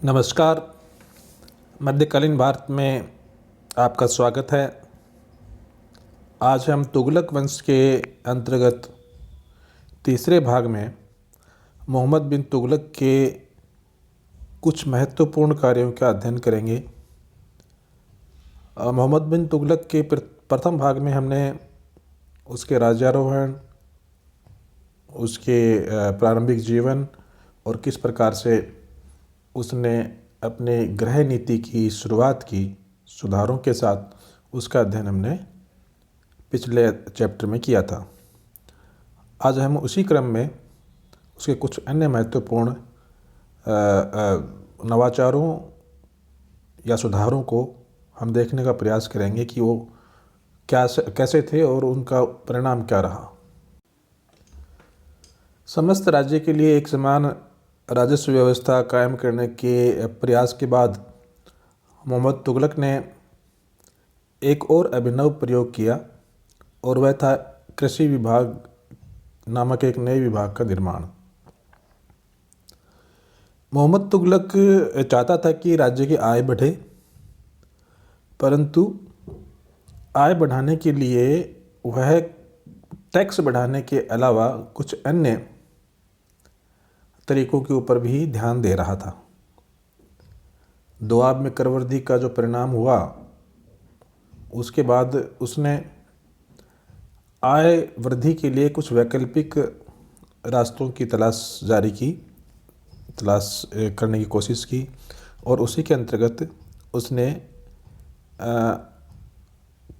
नमस्कार। मध्यकालीन भारत में आपका स्वागत है। आज हम तुगलक वंश के अंतर्गत तीसरे भाग में मोहम्मद बिन तुगलक के कुछ महत्वपूर्ण कार्यों का अध्ययन करेंगे। मोहम्मद बिन तुगलक के प्रथम भाग में हमने उसके राज्यारोहण, उसके प्रारंभिक जीवन और किस प्रकार से उसने अपने गृह नीति की शुरुआत की सुधारों के साथ, उसका अध्ययन हमने पिछले चैप्टर में किया था। आज हम उसी क्रम में उसके कुछ अन्य महत्वपूर्ण नवाचारों या सुधारों को हम देखने का प्रयास करेंगे कि वो कैसे थे और उनका परिणाम क्या रहा। समस्त राज्य के लिए एक समान राजस्व व्यवस्था कायम करने के प्रयास के बाद मोहम्मद तुगलक ने एक और अभिनव प्रयोग किया और वह था कृषि विभाग नामक एक नए विभाग का निर्माण। मोहम्मद तुगलक चाहता था कि राज्य की आय बढ़े, परंतु आय बढ़ाने के लिए वह टैक्स बढ़ाने के अलावा कुछ अन्य तरीकों के ऊपर भी ध्यान दे रहा था। दोआब में कर वृद्धि का जो परिणाम हुआ, उसके बाद उसने आय वृद्धि के लिए कुछ वैकल्पिक रास्तों की तलाश करने की कोशिश की और उसी के अंतर्गत उसने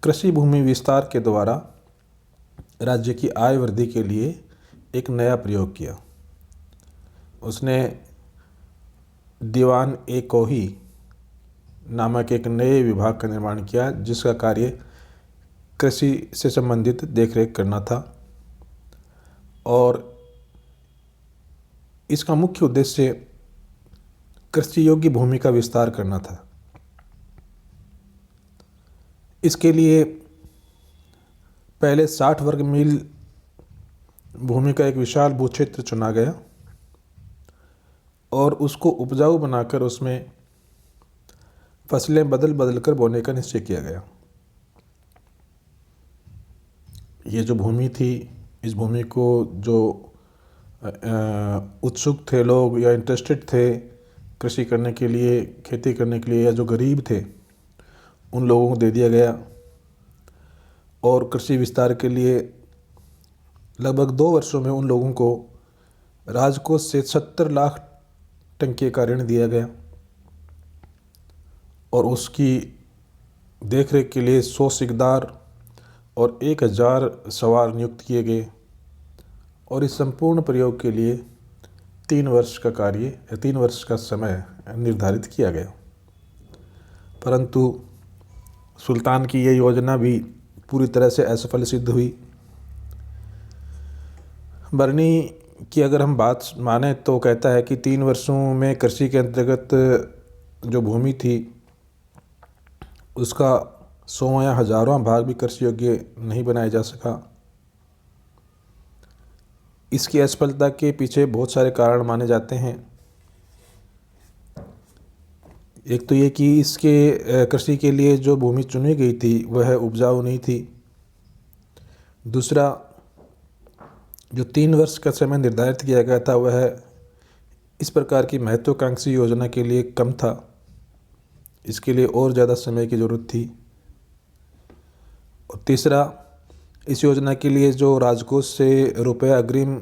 कृषि भूमि विस्तार के द्वारा राज्य की आय वृद्धि के लिए एक नया प्रयोग किया। उसने दीवान ए कोही नामक एक नए विभाग का निर्माण किया, जिसका कार्य कृषि से संबंधित देखरेख करना था और इसका मुख्य उद्देश्य कृषि योग्य भूमि का विस्तार करना था। इसके लिए पहले 60 वर्ग मील भूमि का एक विशाल भूक्षेत्र चुना गया और उसको उपजाऊ बनाकर उसमें फसलें बदल बदल कर बोने का निश्चय किया गया। ये जो भूमि थी, इस भूमि को जो उत्सुक थे लोग या इंटरेस्टेड थे कृषि करने के लिए, खेती करने के लिए, या जो गरीब थे उन लोगों को दे दिया गया और कृषि विस्तार के लिए लगभग 2 वर्षों में उन लोगों को राजकोष से 70 लाख टंके का ऋण दिया गया और उसकी देखरेख के लिए 100 सिकदार और 1000 सवार नियुक्त किए गए और इस संपूर्ण प्रयोग के लिए 3 वर्ष का कार्य या 3 वर्ष का समय निर्धारित किया गया। परंतु सुल्तान की ये योजना भी पूरी तरह से असफल सिद्ध हुई। बरनी की अगर हम बात माने तो कहता है कि 3 वर्षों में कृषि के अंतर्गत जो भूमि थी उसका 100वां या 1000वां भाग भी कृषि योग्य नहीं बनाया जा सका। इसकी असफलता के पीछे बहुत सारे कारण माने जाते हैं। एक तो ये कि इसके कृषि के लिए जो भूमि चुनी गई थी वह उपजाऊ नहीं थी। दूसरा, जो 3 वर्ष का समय निर्धारित किया गया था वह इस प्रकार की महत्वाकांक्षी योजना के लिए कम था। इसके लिए और ज़्यादा समय की ज़रूरत थी। और तीसरा, इस योजना के लिए जो राजकोष से रुपया अग्रिम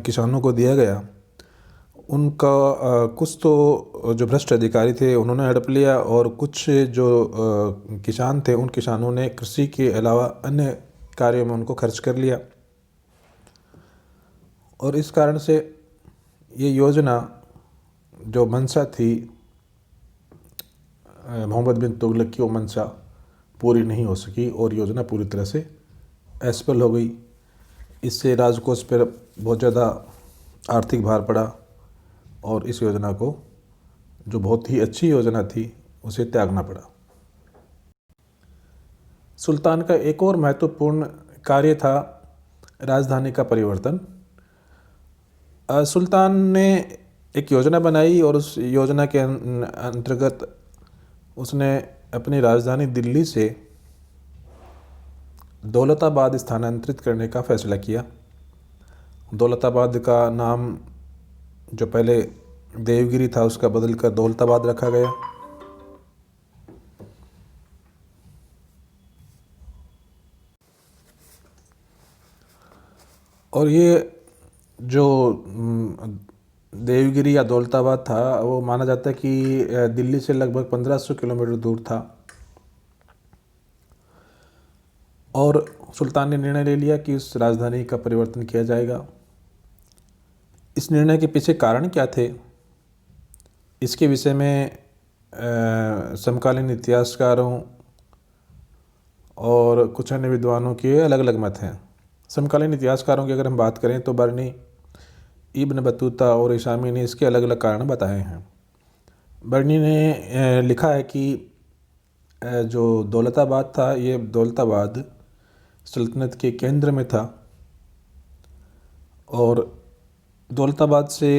किसानों को दिया गया, उनका कुछ तो जो भ्रष्ट अधिकारी थे उन्होंने हड़प लिया और कुछ जो किसान थे उन किसानों ने कृषि के अलावा अन्य कार्यों में उनको खर्च कर लिया और इस कारण से ये योजना जो मंशा थी मोहम्मद बिन तुगलक की, वो मंशा पूरी नहीं हो सकी और योजना पूरी तरह से असफल हो गई। इससे राजकोष पर बहुत ज़्यादा आर्थिक भार पड़ा और इस योजना को, जो बहुत ही अच्छी योजना थी, उसे त्यागना पड़ा। सुल्तान का एक और महत्वपूर्ण कार्य था राजधानी का परिवर्तन। सुल्तान ने एक योजना बनाई और उस योजना के अंतर्गत उसने अपनी राजधानी दिल्ली से दौलताबाद स्थानांतरित करने का फैसला किया। दौलताबाद का नाम जो पहले देवगिरी था उसका बदल कर दौलताबाद रखा गया। और ये जो देवगिरी या दौलताबाद था वो माना जाता है कि दिल्ली से लगभग 1500 किलोमीटर दूर था। और सुल्तान ने निर्णय ले लिया कि उस राजधानी का परिवर्तन किया जाएगा। इस निर्णय के पीछे कारण क्या थे, इसके विषय में समकालीन इतिहासकारों और कुछ अन्य विद्वानों के अलग अलग मत हैं। समकालीन इतिहासकारों की अगर हम बात करें तो बर्नी, इब्न बतूता और इशामी ने इसके अलग अलग कारण बताए हैं। बर्नी ने लिखा है कि जो दौलताबाद था, ये दौलताबाद सल्तनत के केंद्र में था और दौलताबाद से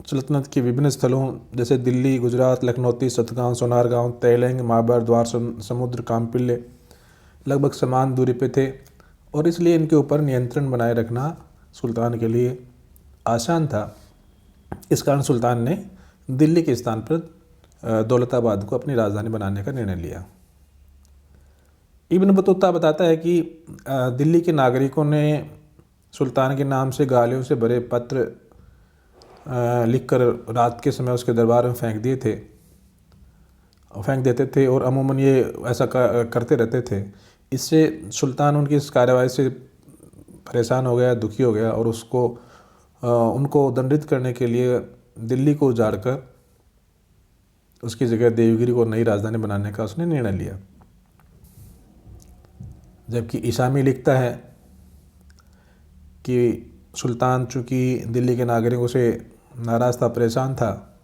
सल्तनत के विभिन्न स्थलों जैसे दिल्ली, गुजरात, लखनौती, सतगांव, सोनारगांव, तेलंग, माबर, द्वार समुद्र, कामपिल्ले लगभग समान दूरी पे थे और इसलिए इनके ऊपर नियंत्रण बनाए रखना सुल्तान के लिए आसान था। इस कारण सुल्तान ने दिल्ली के स्थान पर दौलताबाद को अपनी राजधानी बनाने का निर्णय लिया। इब्न बतूता बताता है कि दिल्ली के नागरिकों ने सुल्तान के नाम से गालियों से भरे पत्र लिखकर रात के समय उसके दरबार में फेंक देते थे और अमूमन ये ऐसा करते रहते थे। इससे सुल्तान उनकी इस कार्रवाई से परेशान हो गया, दुखी हो गया और उनको दंडित करने के लिए दिल्ली को उजाड़कर उसकी जगह देवगिरी को नई राजधानी बनाने का उसने निर्णय लिया। जबकि इशामी लिखता है कि सुल्तान चूँकि दिल्ली के नागरिकों से नाराज़ था, परेशान था,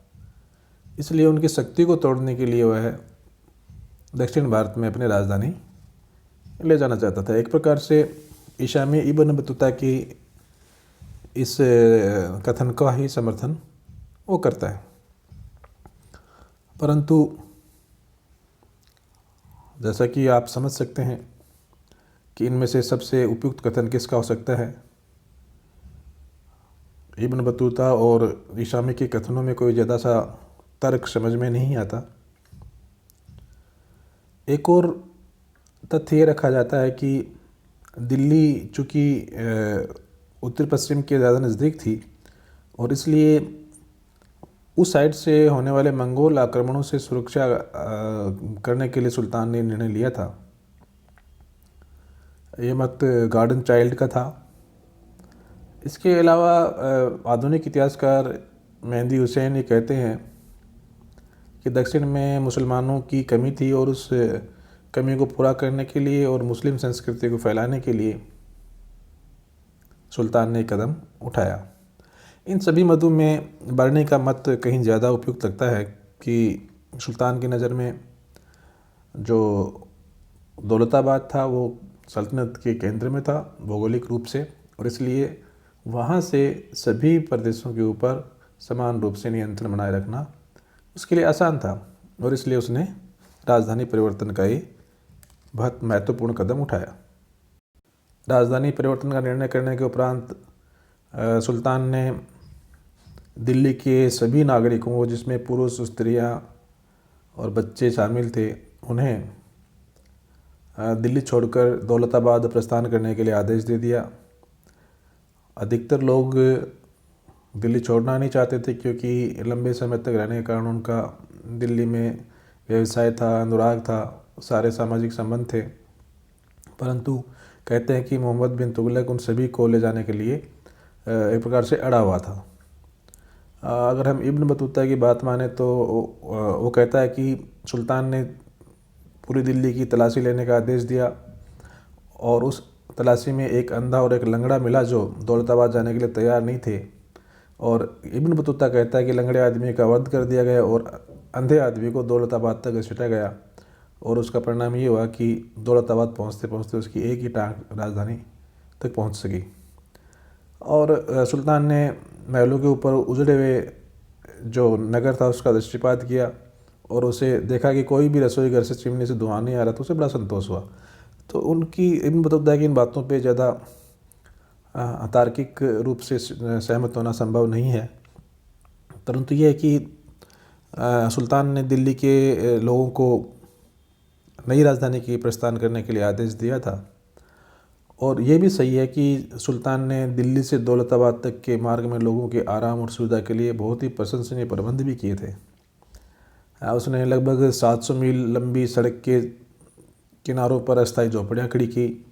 इसलिए उनकी शक्ति को तोड़ने के लिए वह दक्षिण भारत में अपनी राजधानी ले जाना चाहता था। एक प्रकार से इशामी इब्न बतूता की इस कथन का ही समर्थन वो करता है। परंतु जैसा कि आप समझ सकते हैं कि इनमें से सबसे उपयुक्त कथन किसका हो सकता है। इब्न बतूता और इशामी के कथनों में कोई ज़्यादा सा तर्क समझ में नहीं आता। एक और तथ्य ये रखा जाता है कि दिल्ली चूँकि उत्तर पश्चिम के ज़्यादा नज़दीक थी और इसलिए उस साइड से होने वाले मंगोल आक्रमणों से सुरक्षा करने के लिए सुल्तान ने निर्णय लिया था। ये मत गार्डन चाइल्ड का था। इसके अलावा आधुनिक इतिहासकार मेहदी हुसैन ये कहते हैं कि दक्षिण में मुसलमानों की कमी थी और उस कमी को पूरा करने के लिए और मुस्लिम संस्कृति को फैलाने के लिए सुल्तान ने कदम उठाया। इन सभी मतों में बर्नी का मत कहीं ज़्यादा उपयुक्त लगता है कि सुल्तान की नज़र में जो दौलताबाद था वो सल्तनत के केंद्र में था भौगोलिक रूप से और इसलिए वहाँ से सभी प्रदेशों के ऊपर समान रूप से नियंत्रण बनाए रखना उसके लिए आसान था और इसलिए उसने राजधानी परिवर्तन का ही बहुत महत्वपूर्ण कदम उठाया। राजधानी परिवर्तन का निर्णय करने के उपरांत सुल्तान ने दिल्ली के सभी नागरिकों को, जिसमें पुरुष, स्त्रियां और बच्चे शामिल थे, उन्हें दिल्ली छोड़कर दौलताबाद प्रस्थान करने के लिए आदेश दे दिया। अधिकतर लोग दिल्ली छोड़ना नहीं चाहते थे क्योंकि लंबे समय तक रहने के कारण उनका दिल्ली में व्यवसाय था, अनुराग था, सारे सामाजिक संबंध थे। परंतु कहते हैं कि मोहम्मद बिन तुगलक उन सभी को ले जाने के लिए एक प्रकार से अड़ा हुआ था। अगर हम इब्न बतूता की बात माने तो वो कहता है कि सुल्तान ने पूरी दिल्ली की तलाशी लेने का आदेश दिया और उस तलाशी में एक अंधा और एक लंगड़ा मिला जो दौलताबाद जाने के लिए तैयार नहीं थे। और इब्न बतूता कहता है कि लंगड़े आदमी का वध कर दिया गया और अंधे आदमी को दौलताबाद तक घसीटा गया और उसका परिणाम ये हुआ कि दौलताबाद पहुँचते पहुँचते उसकी एक ही टांग राजधानी तक पहुँच सकी। और सुल्तान ने महलों के ऊपर उजड़े हुए जो नगर था उसका दृष्टिपात किया और उसे देखा कि कोई भी रसोई घर से चिमनी से धुआं नहीं आ रहा, तो उसे बड़ा संतोष हुआ। तो उनकी इन बतौदा कि इन बातों पे ज़्यादा तार्किक रूप से सहमत होना संभव नहीं है, परंतु ये है कि सुल्तान ने दिल्ली के लोगों को नई राजधानी की प्रस्थान करने के लिए आदेश दिया था। और ये भी सही है कि सुल्तान ने दिल्ली से दौलताबाद तक के मार्ग में लोगों के आराम और सुविधा के लिए बहुत ही प्रशंसनीय प्रबंध भी किए थे। उसने लगभग 700 मील लंबी सड़क के किनारों पर अस्थायी झोपड़ियाँ खड़ी की,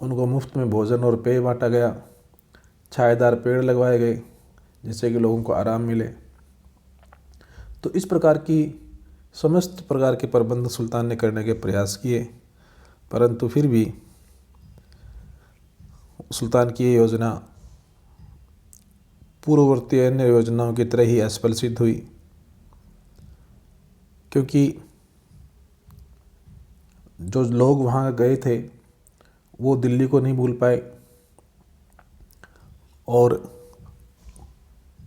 उनको मुफ्त में भोजन और पेय बांटा गया, छायादार पेड़ लगवाए गए जिससे कि लोगों को आराम मिले। तो इस प्रकार की समस्त प्रकार के प्रबंध सुल्तान ने करने के प्रयास किए, परंतु फिर भी सुल्तान की ये योजना पूर्ववर्ती अन्य योजनाओं की तरह ही असफल सिद्ध हुई, क्योंकि जो लोग वहाँ गए थे वो दिल्ली को नहीं भूल पाए और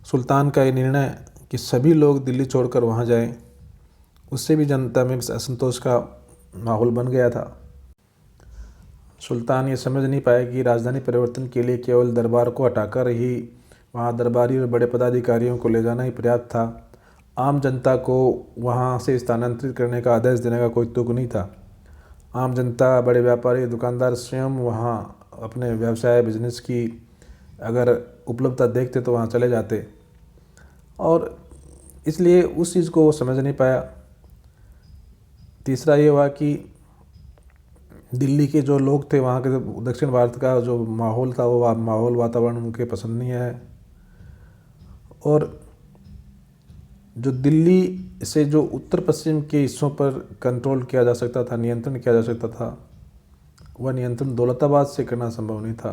सुल्तान का ये निर्णय कि सभी लोग दिल्ली छोड़कर वहाँ जाएं, उससे भी जनता में असंतोष का माहौल बन गया था। सुल्तान ये समझ नहीं पाया कि राजधानी परिवर्तन के लिए केवल दरबार को हटाकर ही वहाँ दरबारी और बड़े पदाधिकारियों को ले जाना ही पर्याप्त था। आम जनता को वहाँ से स्थानांतरित करने का आदेश देने का कोई तुक नहीं था। आम जनता, बड़े व्यापारी, दुकानदार स्वयं वहाँ अपने व्यवसाय बिजनेस की अगर उपलब्धता देखते तो वहाँ चले जाते, और इसलिए उस चीज़ को वो समझ नहीं पाया। तीसरा ये हुआ कि दिल्ली के जो लोग थे, वहाँ के दक्षिण भारत का जो माहौल था वो माहौल वातावरण उनके पसंद नहीं आया, और जो दिल्ली से जो उत्तर पश्चिम के हिस्सों पर कंट्रोल किया जा सकता था, नियंत्रण किया जा सकता था, वह नियंत्रण दौलताबाद से करना संभव नहीं था,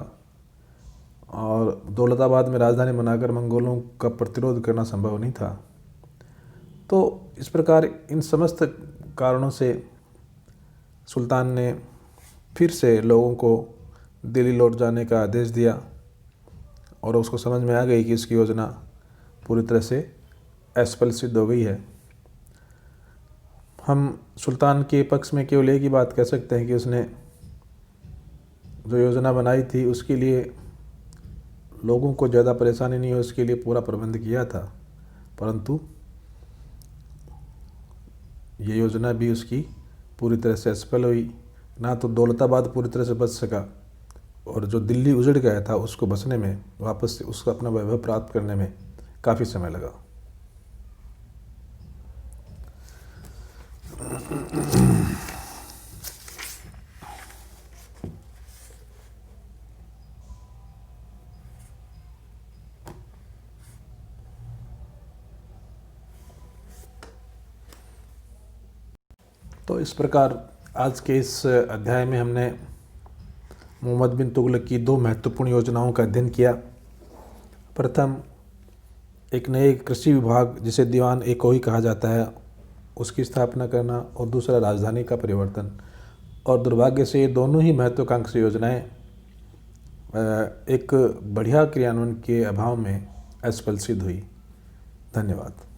और दौलताबाद में राजधानी बनाकर मंगोलों का प्रतिरोध करना संभव नहीं था। तो इस प्रकार इन समस्त कारणों से सुल्तान ने फिर से लोगों को दिल्ली लौट जाने का आदेश दिया, और उसको समझ में आ गई कि इसकी योजना पूरी तरह से असफल सिद्ध हो गई है। हम सुल्तान के पक्ष में केवल एक ही बात कह सकते हैं कि उसने जो योजना बनाई थी उसके लिए लोगों को ज़्यादा परेशानी नहीं हो उसके लिए पूरा प्रबंध किया था, परंतु ये योजना भी उसकी पूरी तरह से असफल हुई। ना तो दौलताबाद पूरी तरह से बच सका, और जो दिल्ली उजड़ गया था उसको बचने में, वापस से उसका अपना वैभव प्राप्त करने में काफ़ी समय लगा। तो इस प्रकार आज के इस अध्याय में हमने मोहम्मद बिन तुगलक की दो महत्वपूर्ण योजनाओं का अध्ययन किया। प्रथम, एक नए कृषि विभाग जिसे दीवान ए कोई कहा जाता है उसकी स्थापना करना, और दूसरा राजधानी का परिवर्तन। और दुर्भाग्य से ये दोनों ही महत्वाकांक्षी योजनाएं एक बढ़िया क्रियान्वयन के अभाव में असफल सिद्ध हुई। धन्यवाद।